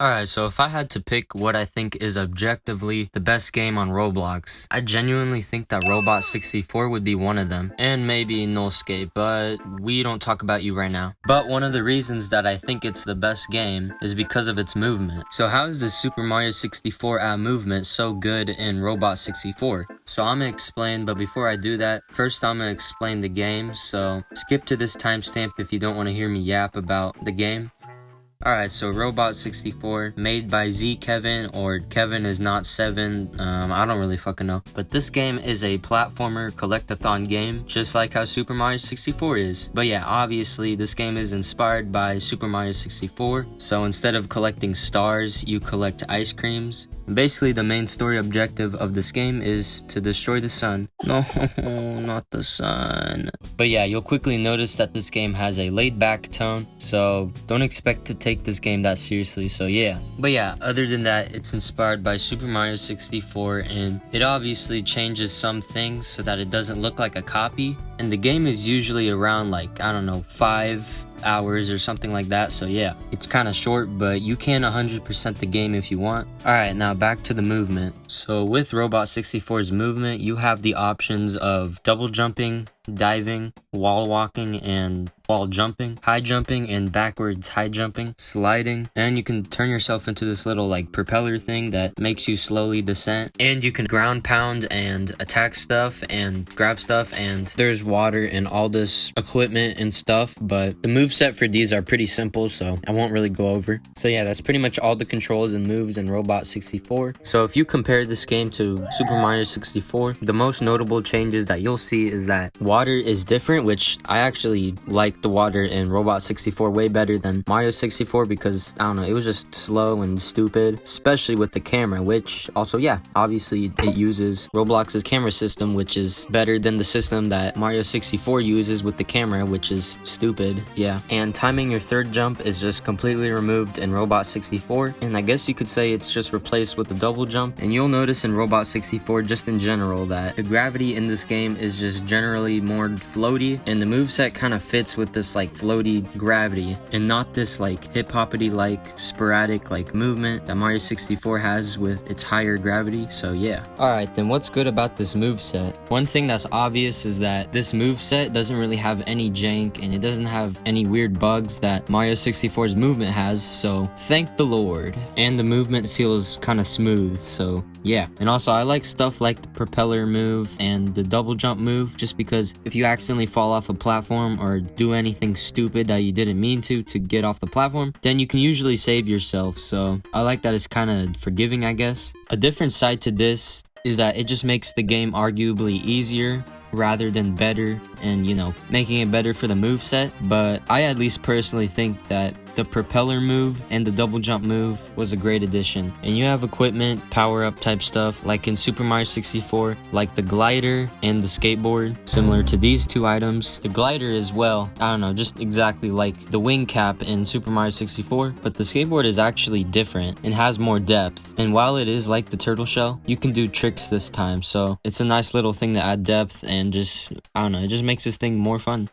Alright, so if I had to pick what I think is objectively the best game on Roblox, I genuinely think that Roblox 64 would be one of them. And maybe Nullscape, but we don't talk about you right now. But one of the reasons that I think it's the best game is because of its movement. So how is the Super Mario 64 movement so good in Roblox 64? So I'm gonna explain, but before I do that, first I'm gonna explain the game. So skip to this timestamp if you don't want to hear me yap about the game. Alright, so Roblox 64, made by Z Kevin, or Kevin is not 7, I don't really fucking know. But this game is a platformer collectathon game, just like how Super Mario 64 is. But yeah, obviously this game is inspired by Super Mario 64, so instead of collecting stars, you collect ice creams. Basically, the main story objective of this game is to destroy the sun. No, not the sun. But yeah, you'll quickly notice that this game has a laid-back tone, so don't expect to take this game that seriously, so yeah. But yeah, other than that, it's inspired by Super Mario 64, and it obviously changes some things so that it doesn't look like a copy. And the game is usually around, like, I don't know, 5 hours or something like that, so yeah, it's kind of short, but you can 100% the game if you want. Alright, now back to the movement. So with Roblox 64's movement, you have the options of double jumping, diving, wall walking, and wall jumping, high jumping and backwards high jumping, sliding, and you can turn yourself into this little like propeller thing that makes you slowly descend, and you can ground pound and attack stuff and grab stuff, and there's water and all this equipment and stuff, but the moveset for these are pretty simple, so I won't really go over. So yeah, that's pretty much all the controls and moves in Roblox 64. So if you compare this game to Super Mario 64, the most notable changes that you'll see is that water is different, which I actually like the water in Roblox 64 way better than Mario 64 because, I don't know, it was just slow and stupid, especially with the camera, which also, yeah, obviously it uses Roblox's camera system, which is better than the system that Mario 64 uses with the camera, which is stupid, yeah. And timing your third jump is just completely removed in Roblox 64, and I guess you could say it's just replaced with the double jump. And you'll notice in Roblox 64, just in general, that the gravity in this game is just generally more floaty, and the moveset kind of fits with this like floaty gravity and not this like hip-hoppity like sporadic like movement that Mario 64 has with its higher gravity. So yeah. Alright, then what's good about this moveset? One thing that's obvious is that this moveset doesn't really have any jank, and it doesn't have any weird bugs that Mario 64's movement has, so thank the Lord. And the movement feels kind of smooth, so yeah. And also I like stuff like the propeller move and the double jump move, just because if you accidentally fall off a platform or do anything stupid that you didn't mean to get off the platform, then you can usually save yourself, so I like that it's kind of forgiving, I guess. A different side to this is that it just makes the game arguably easier rather than better, and you know, making it better for the moveset. But I at least personally think that the propeller move and the double jump move was a great addition. And you have equipment, power up type stuff like in Super Mario 64, like the glider and the skateboard, similar to these two items. The glider as well, I don't know, just exactly like the wing cap in Super Mario 64, but the skateboard is actually different and has more depth. And while it is like the turtle shell, you can do tricks this time, so it's a nice little thing to add depth, and just, I don't know, it just makes this thing more fun.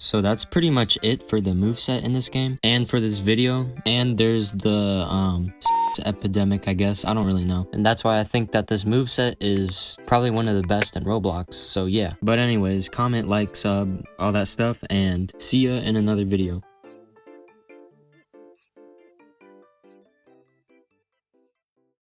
So that's pretty much it for the moveset in this game and for this video. And there's the epidemic, I guess, I don't really know, and that's why I think that this moveset is probably one of the best in Roblox, so yeah. But anyways, comment, like, sub, all that stuff, and see ya in another video.